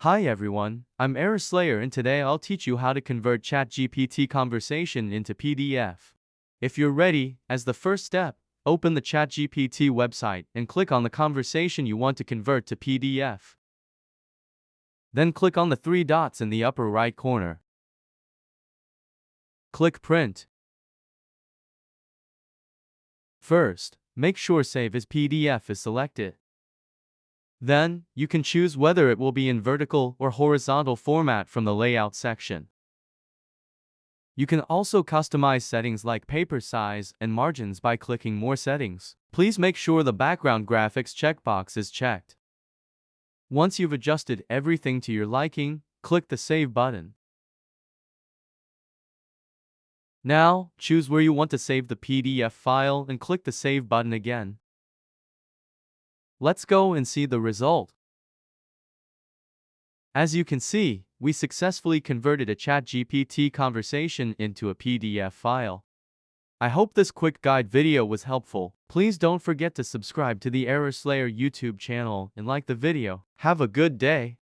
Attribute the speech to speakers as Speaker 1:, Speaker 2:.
Speaker 1: Hi everyone, I'm Error Slayer and today I'll teach you how to convert ChatGPT conversation into PDF. If you're ready, as the first step, open the ChatGPT website and click on the conversation you want to convert to PDF. Then click on the three dots in the upper right corner. Click Print. First, make sure Save as PDF is selected. Then, you can choose whether it will be in vertical or horizontal format from the Layout section. You can also customize settings like paper size and margins by clicking More Settings. Please make sure the background graphics checkbox is checked. Once you've adjusted everything to your liking, click the Save button. Now, choose where you want to save the PDF file and click the Save button again. Let's go and see the result. As you can see, we successfully converted a ChatGPT conversation into a PDF file. I hope this quick guide video was helpful. Please don't forget to subscribe to the Error Slayer YouTube channel and like the video. Have a good day.